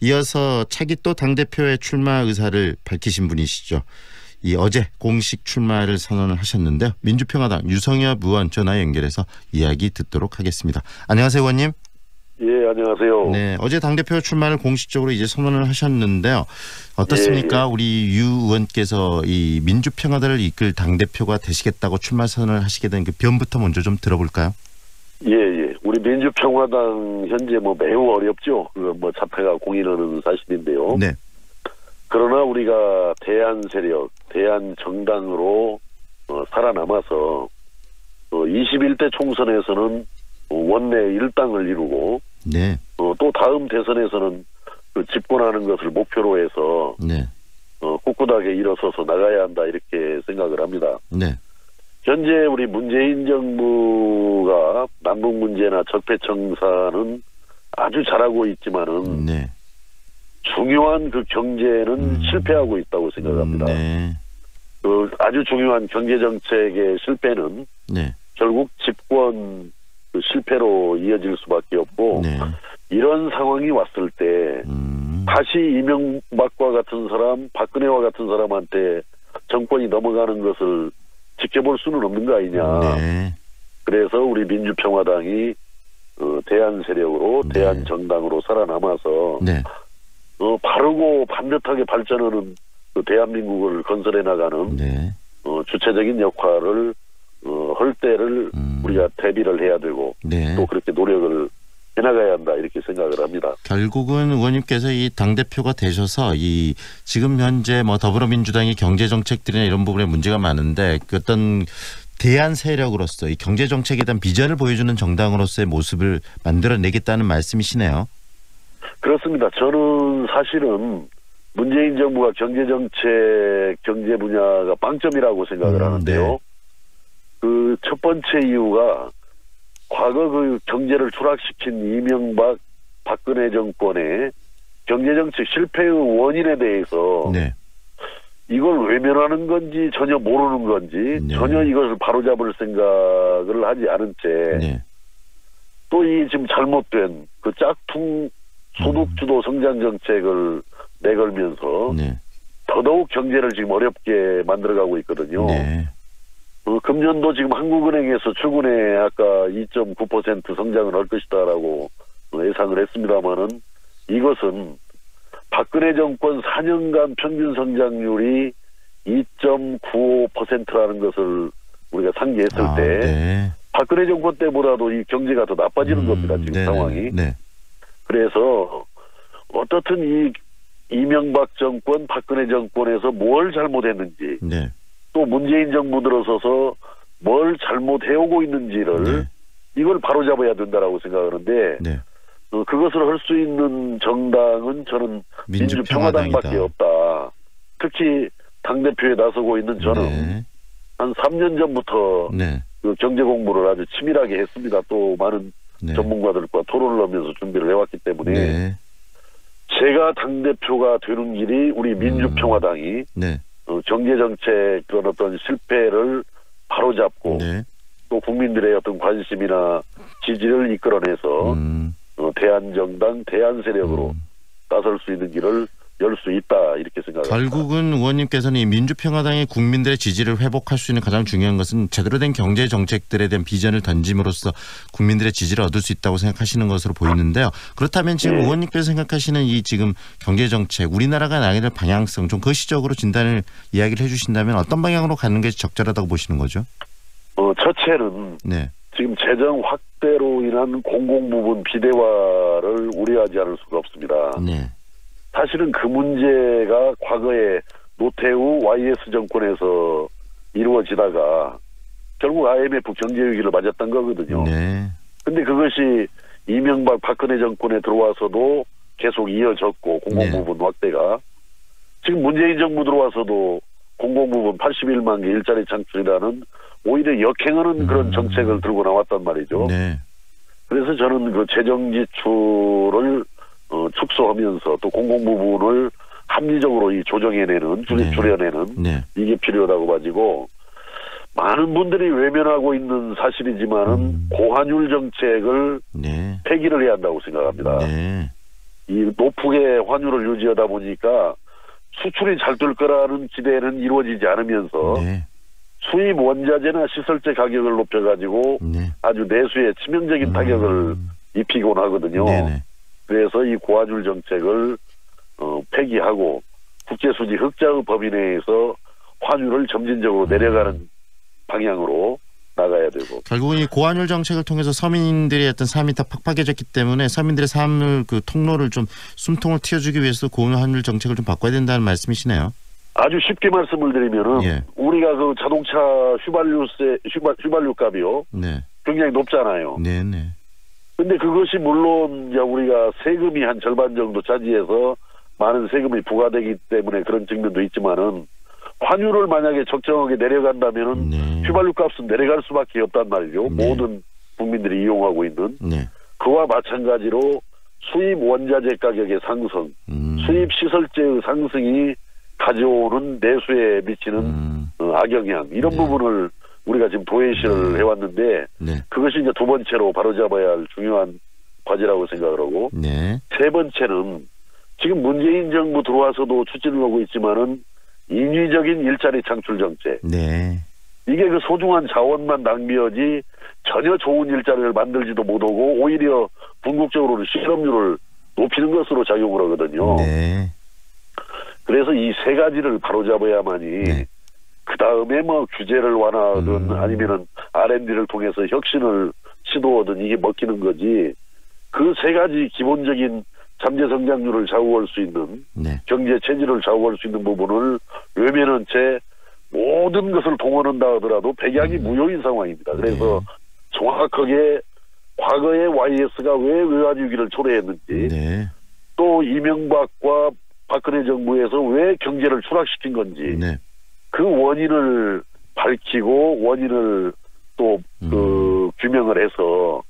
이어서 차기 또 당대표의 출마 의사를 밝히신 분이시죠. 이 어제 공식 출마를 선언을 하셨는데요. 민주평화당 유성엽 의원 전화 연결해서 이야기 듣도록 하겠습니다. 안녕하세요, 의원님. 예, 안녕하세요. 네, 어제 당대표 출마를 공식적으로 이제 선언을 하셨는데요. 어떻습니까? 예. 우리 유 의원께서 이 민주평화당을 이끌 당대표가 되시겠다고 출마 선언을 하시게 된 그 변부터 먼저 좀 들어볼까요? 예. 우리 민주평화당 현재 매우 어렵죠. 자폐가 공인하는 사실인데요. 네. 그러나 우리가 대안 세력, 대안 정당으로 살아남아서 21대 총선에서는 원내 1당을 이루고 네. 또 다음 대선에서는 집권하는 것을 목표로 해서 네. 꿋꿋하게 일어서서 나가야 한다 이렇게 생각을 합니다. 네. 현재 우리 문재인 정부가 남북 문제나 적폐청산은 아주 잘하고 있지만은 네. 중요한 그 경제는 실패하고 있다고 생각합니다. 네. 아주 중요한 경제 정책의 실패는 네. 결국 집권 실패로 이어질 수밖에 없고 네. 이런 상황이 왔을 때 다시 이명박과 같은 사람, 박근혜와 같은 사람한테 정권이 넘어가는 것을 지켜볼 수는 없는 거 아니냐. 네. 그래서 우리 민주평화당이 대안 세력으로 네. 대안 정당으로 살아남아서 네. 바르고 반듯하게 발전하는 대한민국을 건설해 나가는 네. 주체적인 역할을 할 때를 우리가 대비를 해야 되고 네. 또 그렇게 노력을 해나가야 한다 이렇게 생각을 합니다. 결국은 의원님께서 이 당대표가 되셔서 이 지금 현재 더불어민주당이 경제정책들이나 이런 부분에 문제가 많은데 그 어떤 대안 세력으로서 이 경제정책에 대한 비전을 보여주는 정당으로서의 모습을 만들어내겠다는 말씀이시네요. 그렇습니다. 저는 사실은 문재인 정부가 경제정책, 경제 분야가 빵점이라고 생각을 하는데요. 네. 그 첫 번째 이유가 과거 그 경제를 추락시킨 이명박, 박근혜 정권의 경제정책 실패의 원인에 대해서 네. 이걸 외면하는 건지 전혀 모르는 건지 네. 전혀 이것을 바로잡을 생각을 하지 않은 채 네. 또 이 지금 잘못된 그 짝퉁 소득주도 성장 정책을 내걸면서 네. 더더욱 경제를 지금 어렵게 만들어가고 있거든요. 네. 금년도 지금 한국은행에서 출근에 아까 2.9% 성장을 할 것이다라고 예상을 했습니다마는 이것은 박근혜 정권 4년간 평균 성장률이 2.95%라는 것을 우리가 상기했을 때 네. 박근혜 정권 때보다도 이 경제가 더 나빠지는 겁니다. 지금 네네. 상황이. 네. 그래서 어떻든 이 이명박 정권, 박근혜 정권에서 뭘 잘못했는지 네. 또 문재인 정부 들어서서 뭘 잘못해오고 있는지를 네. 이걸 바로잡아야 된다라고 생각하는데 네. 그것을 할 수 있는 정당은 저는 민주평화당밖에 없다. 특히 당대표에 나서고 있는 저는 네. 한 3년 전부터 네. 그 경제 공부를 아주 치밀하게 했습니다. 또 많은 네. 전문가들과 토론을 하면서 준비를 해왔기 때문에 네. 제가 당대표가 되는 길이 우리 민주평화당이 네. 경제정책 그런 어떤 실패를 바로잡고 네. 또 국민들의 어떤 관심이나 지지를 이끌어내서 대안정당, 대안세력으로 나설 수 있는 길을 열 수 있다 이렇게 생각합니다. 결국은 의원님께서는 이 민주평화당의 국민들의 지지를 회복할 수 있는 가장 중요한 것은 제대로 된 경제 정책들에 대한 비전을 던짐으로써 국민들의 지지를 얻을 수 있다고 생각하시는 것으로 보이는데요. 그렇다면 지금 네. 의원님께서 생각하시는 이 지금 경제 정책, 우리나라가 나가야 될 방향성 좀 거시적으로 진단을 이야기를 해주신다면 어떤 방향으로 가는 게 적절하다고 보시는 거죠? 첫째는 네. 지금 재정 확대로 인한 공공부문 비대화를 우려하지 않을 수가 없습니다. 네. 사실은 그 문제가 과거에 노태우 YS 정권에서 이루어지다가 결국 IMF 경제위기를 맞았던 거거든요. 네. 근데 그것이 이명박 박근혜 정권에 들어와서도 계속 이어졌고 공공부문 확대가 지금 문재인 정부 들어와서도 공공부문 81만 개 일자리 창출이라는 오히려 역행하는 그런 정책을 들고 나왔단 말이죠. 네. 그래서 저는 그 재정 지출을 축소하면서 또 공공부문을 합리적으로 이 조정해내는 줄여내는 네. 이게 필요하다고 봐지고 많은 분들이 외면하고 있는 사실이지만은 고환율 정책을 네. 폐기를 해야 한다고 생각합니다. 네. 이 높게 환율을 유지하다 보니까 수출이 잘 될 거라는 기대는 이루어지지 않으면서 네. 수입 원자재나 시설재 가격을 높여가지고 네. 아주 내수에 치명적인 타격을 입히곤 하거든요. 네네. 그래서 이 고환율 정책을 폐기하고 국제수지 흑자의 범위 내에서 환율을 점진적으로 내려가는 방향으로 나가야 되고. 결국은 이 고환율 정책을 통해서 서민들의 어떤 삶이 더 팍팍해졌기 때문에 서민들의 삶을 그 통로를 좀 숨통을 틔워주기 위해서 고환율 정책을 좀 바꿔야 된다는 말씀이시네요. 아주 쉽게 말씀을 드리면은 예. 우리가 그 자동차 휘발유 값이요. 네. 굉장히 높잖아요. 네네. 근데 그것이 물론 이제 우리가 세금이 한 절반 정도 차지해서 많은 세금이 부과되기 때문에 그런 측면도 있지만은 환율을 만약에 적정하게 내려간다면은 네. 휘발유 값은 내려갈 수밖에 없단 말이죠. 네. 모든 국민들이 이용하고 있는 네. 그와 마찬가지로 수입 원자재 가격의 상승, 수입 시설재의 상승이 가져오는 내수에 미치는 악영향 이런 네. 부분을 우리가 지금 도외시를 해왔는데 네. 그것이 이제 두 번째로 바로잡아야 할 중요한 과제라고 생각을 하고 네. 세 번째는 지금 문재인 정부 들어와서도 추진을 하고 있지만은 인위적인 일자리 창출 정책. 네. 이게 그 소중한 자원만 낭비하지 전혀 좋은 일자리를 만들지도 못하고 오히려 궁극적으로는 실업률을 높이는 것으로 작용을 하거든요. 네. 그래서 이 세 가지를 바로잡아야만이 네. 그 다음에 뭐 규제를 완화하든 아니면은 R&D를 통해서 혁신을 시도하든 이게 먹히는 거지. 그 세 가지 기본적인 잠재 성장률을 좌우할 수 있는 네. 경제 체질을 좌우할 수 있는 부분을 외면한 채 모든 것을 동원한다 하더라도 백약이 무효인 상황입니다. 그래서 정확하게 과거에 YS가 왜 외환위기를 초래했는지 네. 또 이명박과 박근혜 정부에서 왜 경제를 추락시킨 건지 네. 그 원인을 밝히고 원인을 또 그 규명을 해서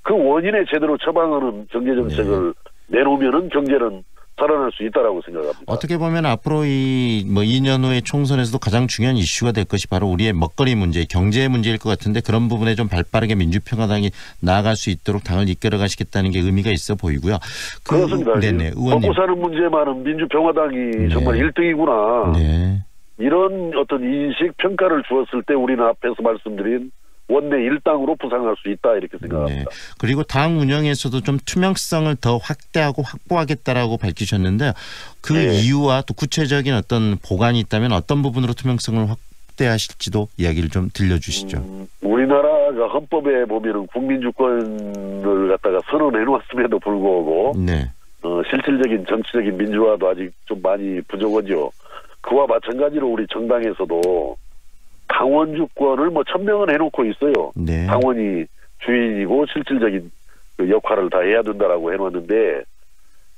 그 원인에 제대로 처방하는 경제 정책을 내놓으면은 경제는 살아날 수 있다라고 생각합니다. 어떻게 보면 앞으로 이 뭐 2년 후의 총선에서도 가장 중요한 이슈가 될 것이 바로 우리의 먹거리 문제, 경제 문제일 것 같은데 그런 부분에 좀 발빠르게 민주평화당이 나아갈 수 있도록 당을 이끌어 가시겠다는 게 의미가 있어 보이고요. 그렇습니다. 네네. 의원님. 먹고 사는 문제만은 민주평화당이 정말 1등이구나. 네. 이런 어떤 인식 평가를 주었을 때 우리는 앞에서 말씀드린 원내 일당으로 부상할 수 있다 이렇게 생각합니다. 네. 그리고 당 운영에서도 좀 투명성을 더 확대하고 확보하겠다라고 밝히셨는데 그 이유와 또 구체적인 어떤 보관이 있다면 어떤 부분으로 투명성을 확대하실지도 이야기를 좀 들려주시죠. 우리나라가 헌법에 보면은 국민주권을 갖다가 선언해 놓았음에도 불구하고 네. 실질적인 정치적인 민주화도 아직 좀 많이 부족하죠. 그와 마찬가지로 우리 정당에서도 당원 주권을 뭐 천명은 해놓고 있어요. 네. 당원이 주인이고 실질적인 그 역할을 다 해야 된다라고 해놨는데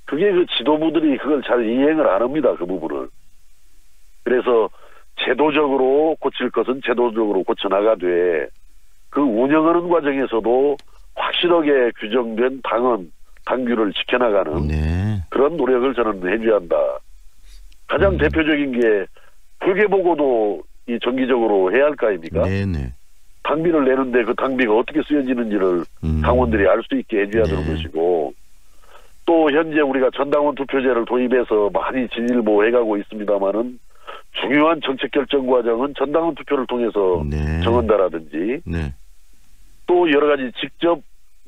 그게 그 지도부들이 그걸 잘 이행을 안 합니다. 그 부분을. 그래서 제도적으로 고칠 것은 제도적으로 고쳐나가되 그 운영하는 과정에서도 확실하게 규정된 당규를 지켜나가는 네. 그런 노력을 저는 해줘야 한다. 가장 대표적인 게 회계보고도 이 정기적으로 해야 할 거 아닙니까? 네네. 당비를 내는데 그 당비가 어떻게 쓰여지는지를 당원들이 알 수 있게 해줘야 되는 것이고 또 현재 우리가 전당원 투표제를 도입해서 많이 진일보해가고 있습니다마는 중요한 정책 결정 과정은 전당원 투표를 통해서 정한다라든지 네. 또 여러 가지 직접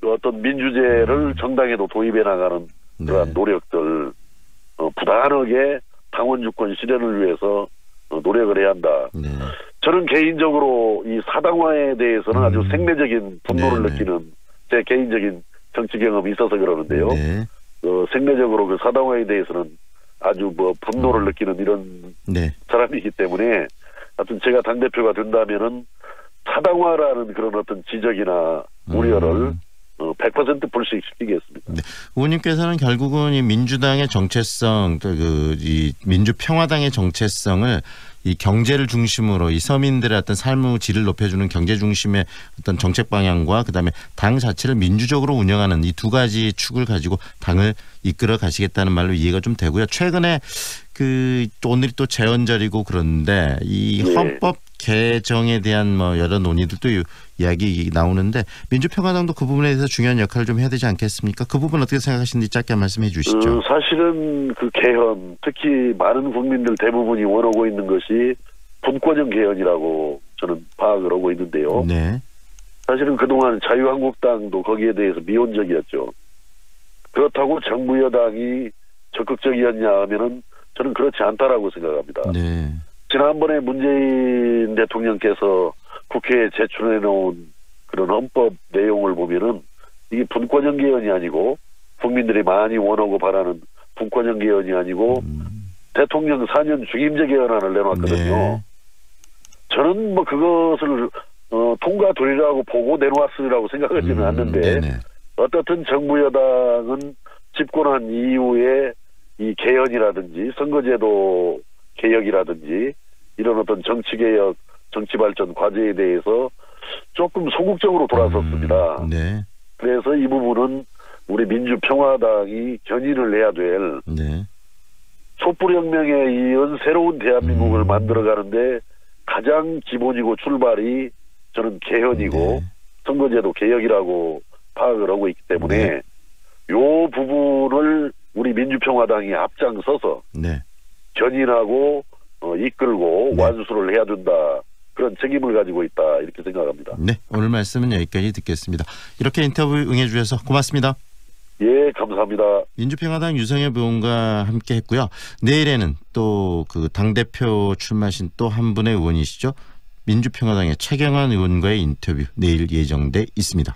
어떤 민주제를 정당에도 도입해 나가는 그러한 노력들 부단하게 당원 주권 실현을 위해서 노력을 해야 한다. 네. 저는 개인적으로 이 사당화에 대해서는 아주 생내적인 분노를 느끼는 제 개인적인 정치 경험이 있어서 그러는데요. 네. 생내적으로 그 사당화에 대해서는 아주 뭐 분노를 느끼는 이런 사람이기 때문에 하여튼 제가 당대표가 된다면은 사당화라는 그런 어떤 지적이나 우려를 100% 불식시키겠습니다. 네. 의원님께서는 결국은 이 민주당의 정체성, 이 민주평화당의 정체성을 이 경제를 중심으로 이 서민들의 어떤 삶의 질을 높여주는 경제 중심의 어떤 정책 방향과 그다음에 당 자체를 민주적으로 운영하는 이 두 가지 축을 가지고 당을 이끌어 가시겠다는 말로 이해가 좀 되고요. 최근에 오늘이 또 재헌절이고 그런데 이 헌법 개정에 대한 뭐 여러 논의들도 이야기 나오는데 민주평화당도 그 부분에 대해서 중요한 역할을 좀 해야 되지 않겠습니까? 그 부분 어떻게 생각하시는지 짧게 말씀해 주시죠. 사실은 그 개헌, 특히 많은 국민들 대부분이 원하고 있는 것이 분권형 개헌이라고 저는 파악을 하고 있는데요. 네. 사실은 그동안 자유한국당도 거기에 대해서 미온적이었죠. 그렇다고 정부 여당이 적극적이었냐 하면은 저는 그렇지 않다라고 생각합니다. 네. 지난번에 문재인 대통령께서 국회에 제출해 놓은 그런 헌법 내용을 보면은 이게 분권형 개헌이 아니고 국민들이 많이 원하고 바라는 분권형 개헌이 아니고 대통령 4년 중임제 개헌안을 내놨거든요. 네. 저는 뭐 그것을 통과되리라고 보고 내놓았으리라고 생각하지는 않는데 네네. 어떻든 정부 여당은 집권한 이후에 이 개헌이라든지 선거제도 개혁이라든지 이런 어떤 정치개혁, 정치발전 과제에 대해서 조금 소극적으로 돌아섰습니다. 네. 그래서 이 부분은 우리 민주평화당이 견인을 해야 될 네. 촛불혁명에 이은 새로운 대한민국을 만들어가는데 가장 기본이고 출발이 저는 개헌이고 네. 선거제도 개혁이라고 파악을 하고 있기 때문에 네. 요 부분을 우리 민주평화당이 앞장서서 네. 견인하고 이끌고 네. 완수를 해야 된다. 그런 책임을 가지고 있다. 이렇게 생각합니다. 네. 오늘 말씀은 여기까지 듣겠습니다. 이렇게 인터뷰 응해주셔서 고맙습니다. 예, 감사합니다. 민주평화당 유성엽 의원과 함께 했고요. 내일에는 또 그 당대표 출마하신 또 한 분의 의원이시죠. 민주평화당의 최경환 의원과의 인터뷰 내일 예정돼 있습니다.